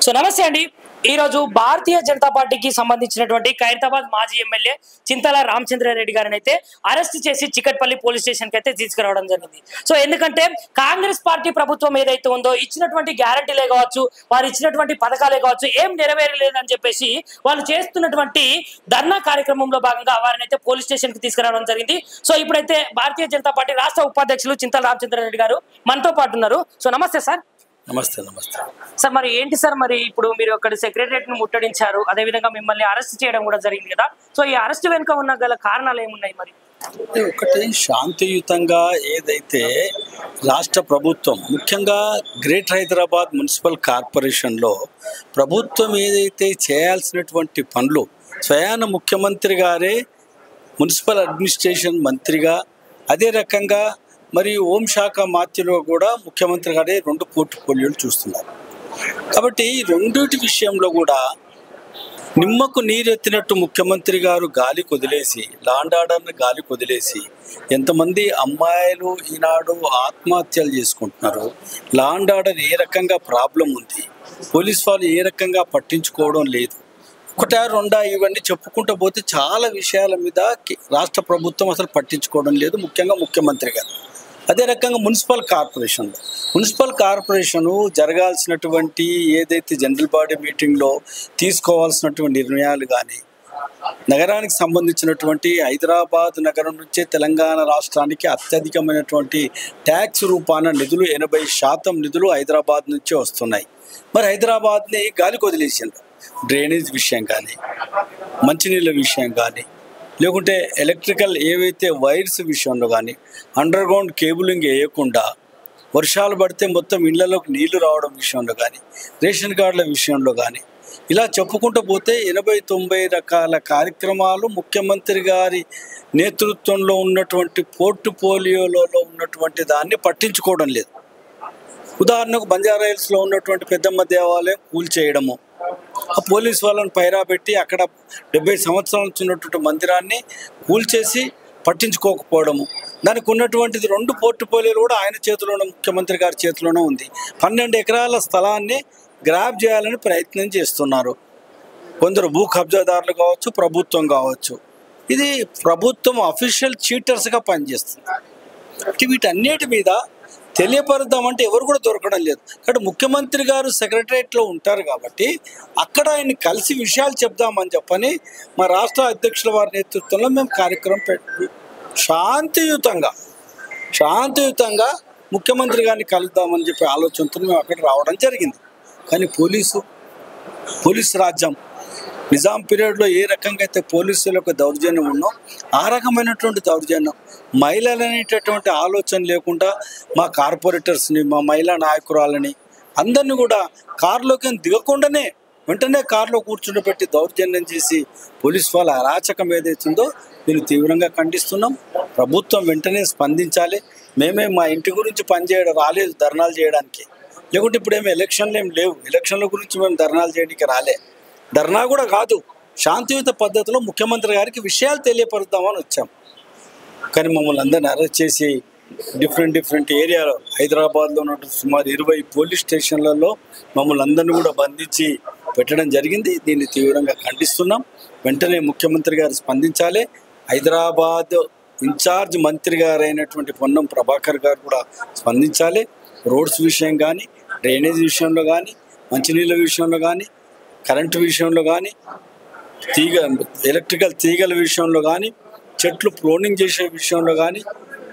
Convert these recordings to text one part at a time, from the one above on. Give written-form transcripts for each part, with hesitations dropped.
So నమస్తే అండి. ఈరోజు భారతీయ జనతా పార్టీకి సంబంధించినటువంటి ఖైరతాబాద్ మాజీ ఎమ్మెల్యే చింతల రామచంద్రారెడ్డి గారిని అయితే అరెస్ట్ చేసి చికట్పల్లి పోలీస్ స్టేషన్ కి అయితే తీసుకురావడం జరిగింది. సో ఎందుకంటే కాంగ్రెస్ పార్టీ ప్రభుత్వం ఏదైతే ఉందో ఇచ్చినటువంటి గ్యారంటీలే కావచ్చు, వారు ఇచ్చినటువంటి పథకాలే కావచ్చు, ఏం నెరవేరలేదని చెప్పేసి వాళ్ళు చేస్తున్నటువంటి ధర్నా కార్యక్రమంలో భాగంగా వారిని అయితే పోలీస్ స్టేషన్ కి తీసుకురావడం జరిగింది. సో ఇప్పుడైతే భారతీయ జనతా పార్టీ రాష్ట్ర ఉపాధ్యక్షులు చింతల రామచంద్రారెడ్డి గారు మనతో పాటు ఉన్నారు. సో నమస్తే సార్. నమస్తే. నమస్తే సార్. మరి ఏంటి సార్, మరి ఇప్పుడు మీరు అక్కడ సెక్రటరియట్ ను ముట్టడించారు, అదే విధంగా మిమ్మల్ని అరెస్ట్ చేయడం కూడా జరిగింది కదా. సో ఈ అరెస్ట్ వెనుక ఉన్న గల కారణాలు ఏమున్నాయి? మరి ఒకటి, శాంతియుతంగా ఏదైతే రాష్ట్ర ప్రభుత్వం ముఖ్యంగా గ్రేటర్ హైదరాబాద్ మున్సిపల్ కార్పొరేషన్లో ప్రభుత్వం ఏదైతే చేయాల్సినటువంటి పనులు స్వయాన ముఖ్యమంత్రి గారే మున్సిపల్ అడ్మినిస్ట్రేషన్ మంత్రిగా, అదే రకంగా మరియు హోంశాఖ మాత్యులు కూడా ముఖ్యమంత్రి గారే 2 పోర్ట్ఫోలియోలు చూస్తున్నారు. కాబట్టి రెండింటి విషయంలో కూడా నిమ్మకు నీరెత్తినట్టు ముఖ్యమంత్రి గారు గాలి కొదిలేసి, లాండ్ ఆర్డర్ని గాలి కొదిలేసి, ఎంతమంది అమ్మాయిలు ఈనాడు ఆత్మహత్యలు చేసుకుంటున్నారు, లాండ్ ఆర్డర్ ఏ రకంగా ప్రాబ్లం ఉంది, పోలీస్ వాళ్ళు ఏ రకంగా పట్టించుకోవడం లేదు, ఒకటా రెండా ఇవన్నీ చెప్పుకుంటూ పోతే చాలా విషయాల మీద రాష్ట్ర ప్రభుత్వం అసలు పట్టించుకోవడం లేదు, ముఖ్యంగా ముఖ్యమంత్రి గారు. అదే రకంగా మున్సిపల్ కార్పొరేషను జరగాల్సినటువంటి ఏదైతే జనరల్ బాడీ మీటింగ్లో తీసుకోవాల్సినటువంటి నిర్ణయాలు కానీ, నగరానికి సంబంధించినటువంటి హైదరాబాద్ నగరం నుంచే తెలంగాణ రాష్ట్రానికి అత్యధికమైనటువంటి ట్యాక్స్ రూపాన నిధులు 80% నిధులు హైదరాబాద్ నుంచే వస్తున్నాయి. మరి హైదరాబాద్ని గాలికి వదిలేసిండ్రు. డ్రైనేజ్ విషయం కానీ, మంచినీళ్ళ విషయం కానీ, లేకుంటే ఎలక్ట్రికల్ ఏవైతే వైర్స్ విషయంలో కానీ, అండర్ గ్రౌండ్ కేబులింగ్ వేయకుండా వర్షాలు పడితే మొత్తం ఇళ్లలోకి నీళ్లు రావడం విషయంలో కానీ, రేషన్ కార్డుల విషయంలో కానీ, ఇలా చెప్పుకుంటూ పోతే 80-90 రకాల కార్యక్రమాలు ముఖ్యమంత్రి గారి నేతృత్వంలో ఉన్నటువంటి పోర్ట్ఫోలియోలో ఉన్నటువంటి దాన్ని పట్టించుకోవడం లేదు. ఉదాహరణకు బంజారా హిల్స్లో ఉన్నటువంటి పెద్దమ్మ దేవాలయం కూల్చేయడము, ఆ పోలీస్ వాళ్ళని పైరా పెట్టి అక్కడ 70 సంవత్సరాల నుంచి ఉన్నటువంటి మందిరాన్ని కూల్చేసి పట్టించుకోకపోవడము, దానికి ఉన్నటువంటిది 2 పోర్ట్ఫోలియోలు కూడా ఆయన చేతిలోనే, ముఖ్యమంత్రి గారి చేతిలోనే ఉంది. 12 ఎకరాల స్థలాన్ని గ్రాప్ చేయాలని ప్రయత్నం చేస్తున్నారు కొందరు భూ కబ్జాదారులు కావచ్చు, ప్రభుత్వం కావచ్చు. ఇది ప్రభుత్వం అఫీషియల్ చీటర్స్గా పనిచేస్తుంది. వీటన్నిటి మీద తెలియపరుద్దామంటే ఎవరు కూడా దొరకడం లేదు. కాబట్టి ముఖ్యమంత్రి గారు సెక్రటరియట్లో ఉంటారు కాబట్టి అక్కడ ఆయన్ని కలిసి విషయాలు చెప్దామని చెప్పని మా రాష్ట్ర అధ్యక్షుల వారి నేతృత్వంలో మేము కార్యక్రమం పెట్టి శాంతియుతంగా ముఖ్యమంత్రి గారిని కలుద్దామని చెప్పి ఆలోచనతో మేము అక్కడ రావడం జరిగింది. కానీ పోలీసు రాజ్యం నిజాం పీరియడ్లో ఏ రకంగా అయితే పోలీసులకు దౌర్జన్యం ఉన్నో ఆ రకమైనటువంటి దౌర్జన్యం, మహిళలు అనేటటువంటి ఆలోచన లేకుండా మా కార్పొరేటర్స్ని, మా మహిళా నాయకురాలని అందరినీ కూడా కారులోకి దిగకుండానే వెంటనే కారులో కూర్చుండబెట్టి దౌర్జన్యం చేసి పోలీసు వాళ్ళ అరాచకం ఏదైతుందో దీన్ని తీవ్రంగా ఖండిస్తున్నాం. ప్రభుత్వం వెంటనే స్పందించాలి. మేమే మా ఇంటి గురించి పనిచేయడం రాలేదు ధర్నాలు చేయడానికి, లేకుంటే ఇప్పుడేమో ఎలక్షన్లు ఏం లేవు, ఎలక్షన్ల గురించి మేము ధర్నాలు చేయడానికి రాలే, ధర్నా కూడా కాదు, శాంతియుత పద్ధతిలో ముఖ్యమంత్రి గారికి విషయాలు తెలియపరుద్దామని వచ్చాం. కానీ మమ్మల్ని అందరినీ అరెస్ట్ చేసి డిఫరెంట్ ఏరియాలో హైదరాబాద్లో ఉన్న సుమారు 20 పోలీస్ స్టేషన్లలో మమ్మల్ని అందరినీ కూడా బంధించి పెట్టడం జరిగింది. దీన్ని తీవ్రంగా ఖండిస్తున్నాం. వెంటనే ముఖ్యమంత్రి గారు స్పందించాలి. హైదరాబాద్ ఇన్ఛార్జ్ మంత్రి గారు అయినటువంటి పొన్నం ప్రభాకర్ గారు కూడా స్పందించాలి. రోడ్స్ విషయం కానీ, డ్రైనేజ్ విషయంలో కానీ, మంచినీళ్ళ విషయంలో కానీ, కరెంటు విషయంలో కానీ, ఎలక్ట్రికల్ తీగల విషయంలో కానీ, చెట్లు ప్రోనింగ్ చేసే విషయంలో కానీ,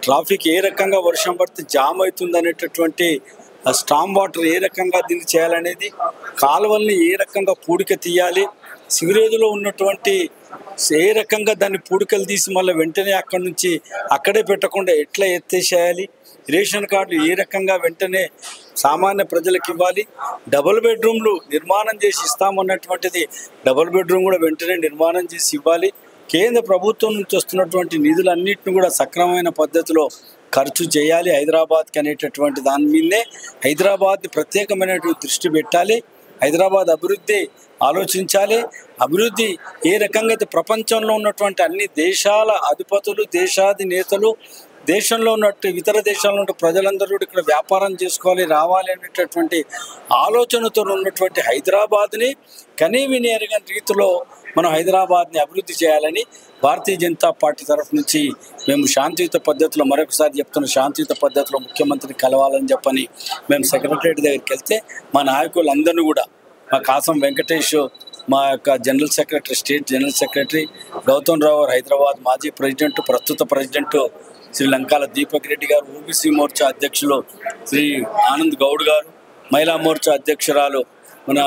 ట్రాఫిక్ ఏ రకంగా వర్షం పడితే జామ్ అవుతుంది అనేటటువంటి స్టామ్ వాటర్ ఏ రకంగా దీన్ని చేయాలనేది, కాలువల్ని ఏ రకంగా పూడిక తీయాలి, సివరేజ్లో ఉన్నటువంటి ఏ రకంగా దాన్ని పూడికలు తీసి మళ్ళీ వెంటనే అక్కడి నుంచి అక్కడే పెట్టకుండా ఎట్లా ఎత్తేసేయాలి, రేషన్ కార్డులు ఏ రకంగా వెంటనే సామాన్య ప్రజలకు ఇవ్వాలి, డబుల్ బెడ్రూమ్లు నిర్మాణం చేసి ఇస్తామన్నటువంటిది డబుల్ బెడ్రూమ్ కూడా వెంటనే నిర్మాణం చేసి ఇవ్వాలి, కేంద్ర ప్రభుత్వం నుంచి వస్తున్నటువంటి నిధులన్నింటినీ కూడా సక్రమమైన పద్ధతిలో ఖర్చు చేయాలి హైదరాబాద్కి అనేటటువంటి దాని మీదనే హైదరాబాద్ని ప్రత్యేకమైనటువంటి దృష్టి పెట్టాలి. హైదరాబాద్ అభివృద్ధి ఆలోచించాలి. అభివృద్ధి ఏ రకంగా అయితే ప్రపంచంలో ఉన్నటువంటి అన్ని దేశాల అధిపతులు, దేశాధినేతలు దేశంలో ఉన్నట్టు ఇతర దేశాల్లో ఉన్న ప్రజలందరూ ఇక్కడ వ్యాపారం చేసుకోవాలి రావాలి అనేటటువంటి ఆలోచనతో ఉన్నటువంటి హైదరాబాద్ని కనీవిని ఎరగని రీతిలో మనం హైదరాబాద్ని అభివృద్ధి చేయాలని భారతీయ జనతా పార్టీ తరఫు నుంచి మేము శాంతియుత పద్ధతిలో మరొకసారి చెప్తున్న శాంతియుత పద్ధతిలో ముఖ్యమంత్రిని కలవాలని చెప్పని మేము సెక్రటరేట్ దగ్గరికి వెళ్తే మా నాయకులందరినీ కూడా మా కాసం వెంకటేష్, మా యొక్క general secretary, state general secretary Gautam Rao, Hyderabad మాజీ ప్రెసిడెంట్, ప్రస్తుత ప్రెసిడెంట్ శ్రీ లంకాల దీపక్ రెడ్డి గారు, ఓబీసీ మోర్చా అధ్యక్షులు శ్రీ ఆనంద్ గౌడ్ గారు, మహిళా మోర్చా అధ్యక్షురాలు మన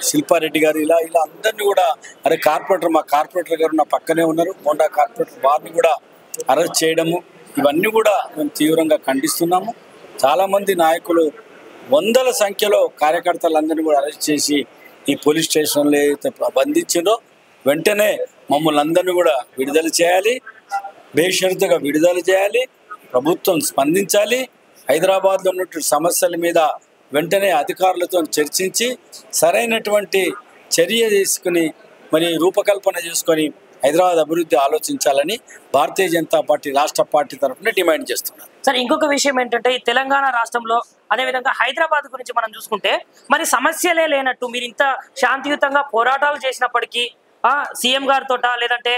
శిల్పారెడ్డి గారు, ఇలా అందరినీ కూడా కార్పొరేటర్, మా కార్పొరేటర్ గారు నా పక్కనే ఉన్నారు, మోండా కార్పొరేటర్, వారిని కూడా అరెస్ట్ చేయడము ఇవన్నీ కూడా మేము తీవ్రంగా ఖండిస్తున్నాము. చాలామంది నాయకులు వందల సంఖ్యలో కార్యకర్తలందరినీ కూడా అరెస్ట్ చేసి ఈ పోలీస్ స్టేషన్లో అయితే బంధించిందో వెంటనే మమ్మల్ని అందరినీ కూడా విడుదల చేయాలి, బేషరతుగా విడుదల చేయాలి, ప్రభుత్వం స్పందించాలి. హైదరాబాద్లో ఉన్నటువంటి సమస్యల మీద వెంటనే అధికారులతో చర్చించి సరైనటువంటి చర్య తీసుకుని మరి రూపకల్పన చేసుకొని హైదరాబాద్ అభివృద్ధి ఆలోచించాలని భారతీయ జనతా పార్టీ రాష్ట్ర పార్టీ తరఫున డిమాండ్ చేస్తున్నారు. సార్, ఇంకొక విషయం ఏంటంటే ఈ తెలంగాణ రాష్ట్రంలో అదేవిధంగా హైదరాబాద్ గురించి మనం చూసుకుంటే మరి సమస్యలే లేనట్టు మీరు ఇంత శాంతియుతంగా పోరాటాలు చేసినప్పటికీ సీఎం గారితో లేదంటే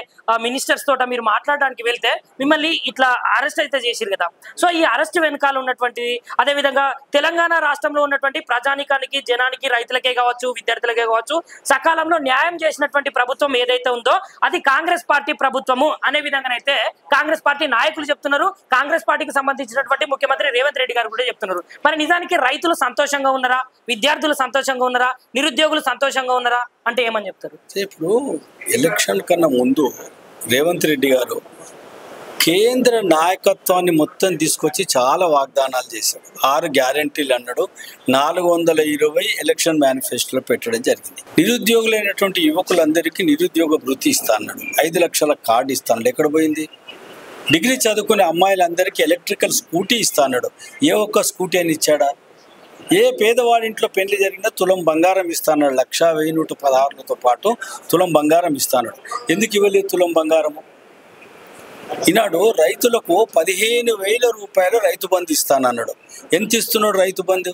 మినిస్టర్స్ తోట మీరు మాట్లాడడానికి వెళ్తే మిమ్మల్ని ఇట్లా అరెస్ట్ అయితే చేసిరు కదా. సో ఈ అరెస్ట్ వెనకాల ఉన్నటువంటి అదేవిధంగా తెలంగాణ రాష్ట్రంలో ఉన్నటువంటి ప్రజానికానికి, జనానికి, రైతులకే కావచ్చు, విద్యార్థులకే కావచ్చు సకాలంలో న్యాయం చేసినటువంటి ప్రభుత్వం ఏదైతే ఉందో అది కాంగ్రెస్ పార్టీ ప్రభుత్వము అనే విధంగానైతే కాంగ్రెస్ పార్టీ నాయకులు చెప్తున్నారు. కాంగ్రెస్ పార్టీకి సంబంధించినటువంటి ముఖ్యమంత్రి రేవంత్ రెడ్డి గారు కూడా చెప్తున్నారు. మరి నిజానికి రైతులు సంతోషంగా ఉన్నారా, విద్యార్థులు సంతోషంగా ఉన్నారా, నిరుద్యోగులు సంతోషంగా ఉన్నారా అంటే ఏమని చెప్తారు? ఇప్పుడు ఎలక్షన్ కన్నా ముందు రేవంత్ రెడ్డి గారు కేంద్ర నాయకత్వాన్ని మొత్తం తీసుకొచ్చి చాలా వాగ్దానాలు చేశాడు. 6 గ్యారంటీలు అన్నాడు, 420 ఎలక్షన్ మేనిఫెస్టోలో పెట్టడం జరిగింది. నిరుద్యోగులైనటువంటి యువకులందరికీ నిరుద్యోగ వృత్తి ఇస్తా అన్నాడు, 5 లక్షల కార్డు ఇస్తాడు. ఎక్కడ పోయింది? డిగ్రీ చదువుకునే అమ్మాయిలందరికీ ఎలక్ట్రికల్ స్కూటీ ఇస్తా అన్నాడు, ఏ ఒక్క స్కూటీ అని ఇచ్చాడా? ఏ పేదవాడింట్లో పెళ్లి జరిగినా తులం బంగారం ఇస్తాడు, 1,1116లతో పాటు తులం బంగారం ఇస్తాడు. ఎందుకు ఇవ్వలేదు తులం బంగారము? ఈనాడు రైతులకు 15,000 రూపాయలు రైతు బంధు ఇస్తానన్నాడు. ఎంత ఇస్తున్నాడు రైతు బంధు?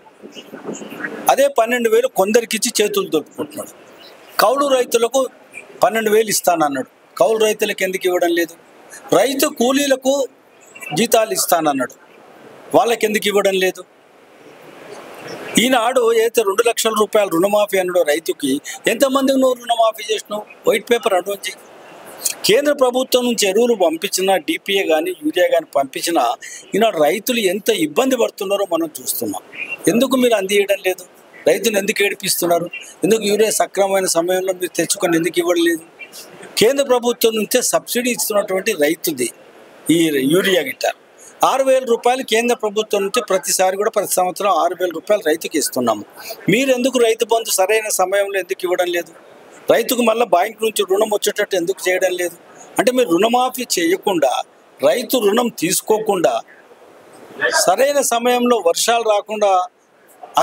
అదే 12,000 కొందరికి ఇచ్చి చేతులు దొరుకుకుంటున్నాడు. కౌలు రైతులకు 12,000 ఇస్తానన్నాడు, కౌలు రైతులకు ఎందుకు ఇవ్వడం లేదు? రైతు కూలీలకు జీతాలు ఇస్తానన్నాడు, వాళ్ళకి ఎందుకు ఇవ్వడం లేదు? ఈనాడు అయితే 2 లక్షల రూపాయలు రుణమాఫీ అన్నాడు రైతుకి, ఎంతమందికి నువ్వు రుణమాఫీ చేసినావు? White paper advance. కేంద్ర ప్రభుత్వం నుంచి ఎరువులు పంపించినా, డిపిఏ కానీ యూరియా కానీ పంపించినా ఈనాడు రైతులు ఎంత ఇబ్బంది పడుతున్నారో మనం చూస్తున్నాం. ఎందుకు మీరు అందియడం లేదు? రైతులు ఎందుకు ఏడిపిస్తున్నారు? ఎందుకు యూరియా సక్రమమైన సమయంలో మీరు తెచ్చుకొని ఎందుకు ఇవ్వడం లేదు? కేంద్ర ప్రభుత్వం నుంచే సబ్సిడీ ఇస్తున్నటువంటి రైతుది ఈ యూరియా గిట్ట 6,000 రూపాయలు కేంద్ర ప్రభుత్వం నుంచి ప్రతిసారి కూడా ప్రతి సంవత్సరం 6,000 రూపాయలు రైతుకి ఇస్తున్నాము. మీరు ఎందుకు రైతు బంధు సరైన సమయంలో ఎందుకు ఇవ్వడం లేదు? రైతుకు మళ్ళీ బ్యాంక్ నుంచి రుణం వచ్చేటట్టు ఎందుకు చేయడం లేదు? అంటే మీరు రుణమాఫీ చేయకుండా, రైతు రుణం తీసుకోకుండా, సరైన సమయంలో వర్షాలు రాకుండా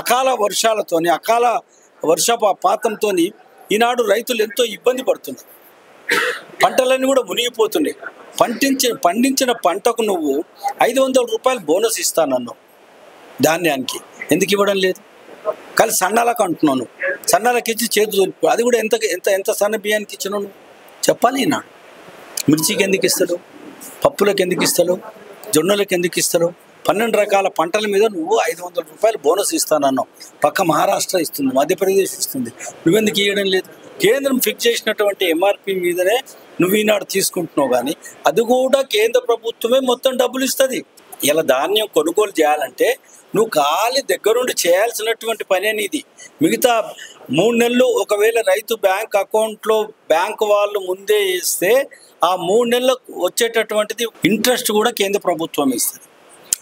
అకాల వర్షాలతోని, అకాల వర్షపాతంతో ఈనాడు రైతులు ఎంతో ఇబ్బంది పడుతున్నారు. పంటలన్నీ కూడా మునిగిపోతున్నాయి. పండించిన పంటకు నువ్వు 500 రూపాయలు బోనస్ ఇస్తానన్నావు ధాన్యానికి, ఎందుకు ఇవ్వడం లేదు? కానీ సన్నాలకు అంటున్నాను, సన్నాలకు ఇచ్చి చేతి అది కూడా ఎంత ఎంత ఎంత సన్న బియ్యానికి ఇచ్చినావు నువ్వు చెప్పాలి. ఈనాడు మిర్చికి ఎందుకు ఇస్తాడు? పప్పులకు ఎందుకు ఇస్తాడు? జొన్నలకు ఎందుకు ఇస్తాడు? 12 రకాల పంటల మీద నువ్వు 500 రూపాయలు బోనస్ ఇస్తానన్నావు. పక్క మహారాష్ట్ర ఇస్తుంది, మధ్యప్రదేశ్ ఇస్తుంది, నువ్వెందుకు ఇవ్వడం లేదు? కేంద్రం ఫిక్స్ చేసినటువంటి ఎంఆర్పి మీదనే నువ్వు ఈనాడు తీసుకుంటున్నావు, కానీ అది కూడా కేంద్ర ప్రభుత్వమే మొత్తం డబ్బులు ఇస్తుంది. ఇలా ధాన్యం కొనుగోలు చేయాలంటే నువ్వు ఖాళీ దగ్గరుండి చేయాల్సినటువంటి పని అనేది. మిగతా 3 నెలలు ఒకవేళ రైతు బ్యాంక్ అకౌంట్లో బ్యాంకు వాళ్ళు ముందే ఇస్తే ఆ 3 నెలలకు వచ్చేటటువంటిది ఇంట్రెస్ట్ కూడా కేంద్ర ప్రభుత్వం ఇస్తుంది.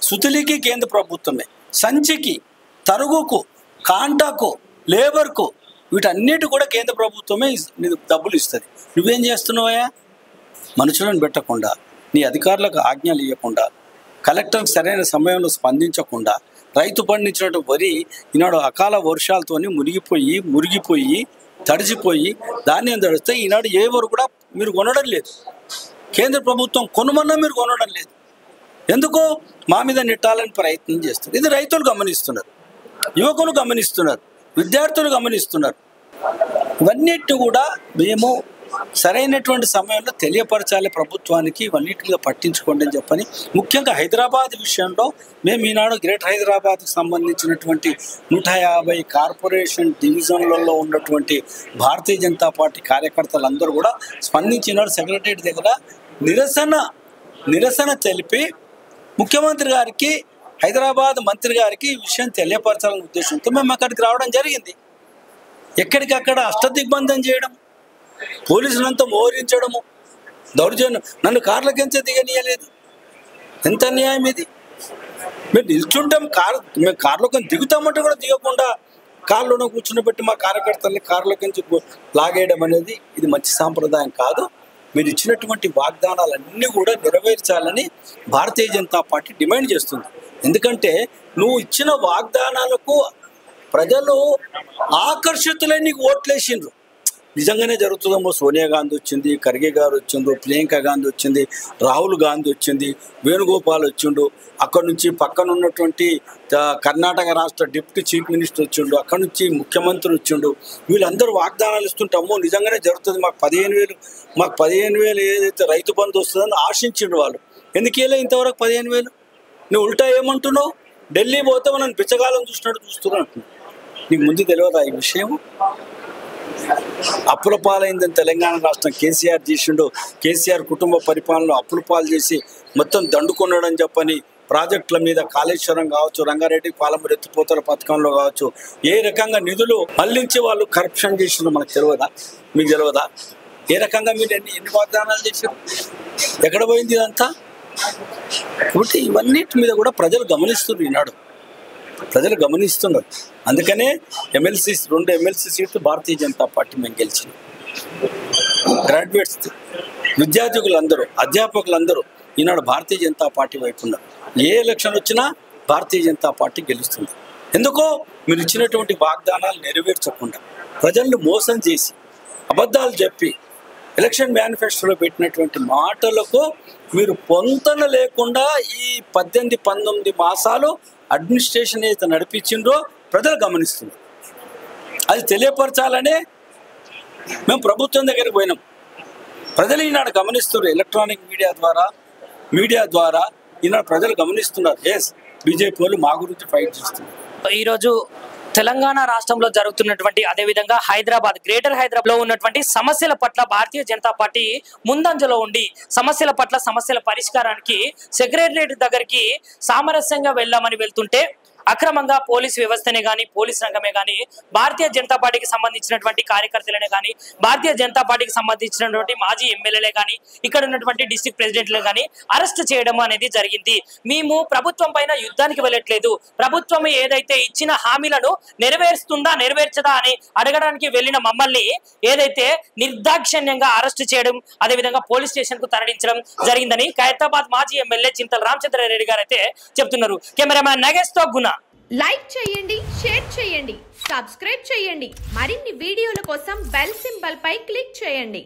సుతులికి కేంద్ర ప్రభుత్వమే, సంచికి, తరుగుకు, కాంటాకు, లేబర్కు, వీటన్నిటి కూడా కేంద్ర ప్రభుత్వమే డబ్బులు ఇస్తుంది. నువ్వేం చేస్తున్నావయ్యా? మనుషులను పెట్టకుండా, నీ అధికారులకు ఆజ్ఞలు ఇవ్వకుండా, కలెక్టర్కి సరైన సమయంలో స్పందించకుండా, రైతు పండించినట్టు వరి ఈనాడు అకాల వర్షాలతోని మురిగిపోయి తడిసిపోయి ధాన్యం తడిస్తే ఈనాడు ఏ వరకు కూడా మీరు కొనడం లేదు. కేంద్ర ప్రభుత్వం కొనుమన్నా మీరు కొనడం లేదు. ఎందుకు మా మీద నెట్టాలని ప్రయత్నం చేస్తున్నారు. ఇది రైతులు గమనిస్తున్నారు, యువకులు గమనిస్తున్నారు, విద్యార్థులు గమనిస్తున్నారు. ఇవన్నిటిని కూడా మేము సరైనటువంటి సమయంలో తెలియపరచాలి ప్రభుత్వానికి, ఇవన్నిటిగా పట్టించుకోండి అని చెప్పని. ముఖ్యంగా హైదరాబాద్ విషయంలో మేము ఈనాడు గ్రేటర్ హైదరాబాద్కు సంబంధించినటువంటి 150 కార్పొరేషన్ డివిజన్లలో ఉన్నటువంటి భారతీయ జనతా పార్టీ కార్యకర్తలందరూ కూడా స్పందించినాడు. సెక్రటరియట్ దగ్గర నిరసన తెలిపి ముఖ్యమంత్రి గారికి, హైదరాబాద్ మంత్రి గారికి ఈ విషయం తెలియపరచాలనే ఉద్దేశంతో మేము అక్కడికి రావడం జరిగింది. ఎక్కడికక్కడ అష్టదిగ్బంధం చేయడం, పోలీసులంతా మోహరించడము, దౌర్జన్యం, నన్ను కార్లకించే దిగనీయలేదు. ఎంత అన్యాయం ఇది! మేము నిల్చుంటాం, మేము కార్లోకి దిగుతామంటే కూడా దిగకుండా కార్లోనే కూర్చుని మా కార్యకర్తల్ని కార్లకించి లాగేయడం అనేది ఇది మంచి సాంప్రదాయం కాదు. మీరు ఇచ్చినటువంటి వాగ్దానాలన్నీ కూడా నెరవేర్చాలని భారతీయ జనతా పార్టీ డిమాండ్ చేస్తుంది. ఎందుకంటే నువ్వు ఇచ్చిన వాగ్దానాలకు ప్రజలు ఆకర్షితులై నీకు ఓట్లేసిండ్రు. నిజంగానే జరుగుతుందేమో. సోనియా గాంధీ వచ్చింది, ఖర్గే గారు వచ్చిండ్రు, ప్రియాంక గాంధీ వచ్చింది, రాహుల్ గాంధీ వచ్చింది, వేణుగోపాల్ వచ్చిండు, అక్కడి నుంచి పక్కన ఉన్నటువంటి కర్ణాటక రాష్ట్ర డిప్యూటీ చీఫ్ మినిస్టర్ వచ్చిండు, అక్కడి నుంచి ముఖ్యమంత్రి వచ్చిండు. వీళ్ళందరూ వాగ్దానాలు ఇస్తుంటామో నిజంగానే జరుగుతుంది, మాకు 15,000 ఏదైతే రైతు బంధు వస్తుందని ఆశించిండు వాళ్ళు. ఎందుకు వెళ్ళే ఇంతవరకు 15,000? నువ్వు ఉల్టా ఏమంటున్నావు? ఢిల్లీ పోతే మనం బిచ్చగాలం చూస్తున్నా అంటున్నావు. నీకు ముందు తెలియదా ఈ విషయం? అప్పుల పాలైందని తెలంగాణ రాష్ట్రం కేసీఆర్ చేసిండు. కేసీఆర్ కుటుంబ పరిపాలనలో అప్పుల పాలు చేసి మొత్తం దండుకున్నాడని చెప్పని ప్రాజెక్టుల మీద కాళేశ్వరం కావచ్చు, రంగారెడ్డి పాలమూరు ఎత్తిపోతల పథకంలో కావచ్చు, ఏ రకంగా నిధులు మళ్లించి వాళ్ళు కరప్షన్ చేసిండ్రు మనకు తెలియదా? మీకు తెలియదా? ఏ రకంగా మీరు ఎన్ని వాగ్దానాలు చేశారు? ఎక్కడ పోయింది ఇదంతా? కాబట్టి ఇవన్నిటి మీద కూడా ప్రజలు గమనిస్తున్నారు. ఈనాడు ప్రజలు గమనిస్తున్నారు. అందుకనే 2 ఎమ్మెల్సీ సీట్లు భారతీయ జనతా పార్టీ మేము గెలిచినాం. గ్రాడ్యుయేట్స్, విద్యార్థులందరూ, అధ్యాపకులందరూ ఈనాడు భారతీయ జనతా పార్టీ వైపు ఉన్నారు. ఏ ఎలక్షన్ వచ్చినా భారతీయ జనతా పార్టీ గెలుస్తుంది. ఎందుకో మీరు ఇచ్చినటువంటి వాగ్దానాలు నెరవేర్చకుండా, ప్రజల్ని మోసం చేసి, అబద్ధాలు చెప్పి, ఎలక్షన్ మేనిఫెస్టోలో పెట్టినటువంటి మాటలకు మీరు పొంతన లేకుండా ఈ 18-19 మాసాలు అడ్మినిస్ట్రేషన్ ఏదైతే నడిపించిండ్రో ప్రజలు గమనిస్తున్నారు. అది తెలియపరచాలనే మేము ప్రభుత్వం దగ్గరికి పోయినాం. ప్రజలు ఈనాడు గమనిస్తున్నారు. ఎలక్ట్రానిక్ మీడియా ద్వారా ఈనాడు ప్రజలు గమనిస్తున్నారు. ఎస్, బీజేపీ వాళ్ళు మా గురించి ఫైట్ చేస్తున్నారు. ఈరోజు తెలంగాణ రాష్ట్రంలో జరుగుతున్నటువంటి, అదేవిధంగా హైదరాబాద్, గ్రేటర్ హైదరాబాద్ లో ఉన్నటువంటి సమస్యల పట్ల భారతీయ జనతా పార్టీ ముందంజలో ఉండి సమస్యల పరిష్కారానికి సెక్రటరియట్ దగ్గరికి సామరస్యంగా వెళ్తుంటే అక్రమంగా పోలీస్ వ్యవస్థనే కానీ, పోలీస్ రంగమే కానీ, భారతీయ జనతా పార్టీకి సంబంధించినటువంటి కార్యకర్తలనే కానీ, భారతీయ జనతా పార్టీకి సంబంధించినటువంటి మాజీ ఎమ్మెల్యేలే కానీ, ఇక్కడ ఉన్నటువంటి డిస్ట్రిక్ట్ ప్రెసిడెంట్లే కానీ అరెస్ట్ చేయడం అనేది జరిగింది. మేము ప్రభుత్వం పైన యుద్ధానికి వెళ్ళట్లేదు. ప్రభుత్వం ఏదైతే ఇచ్చిన హామీలను నెరవేర్చదా అని అడగడానికి వెళ్ళిన మమ్మల్ని ఏదైతే నిర్దాక్షిణ్యంగా అరెస్ట్ చేయడం, అదేవిధంగా పోలీస్ స్టేషన్ కు తరలించడం జరిగిందని ఖైరతాబాద్ మాజీ ఎమ్మెల్యే చింతల రామచంద్రారెడ్డి గారు అయితే చెప్తున్నారు. కెమెరామ్యాన్ నగేష్ తో గుణ. లైక్ చేయండి, షేర్ చేయండి, సబ్స్క్రైబ్ చేయండి. మరిన్ని వీడియోల కోసం బెల్ సింబల్ పై క్లిక్ చేయండి.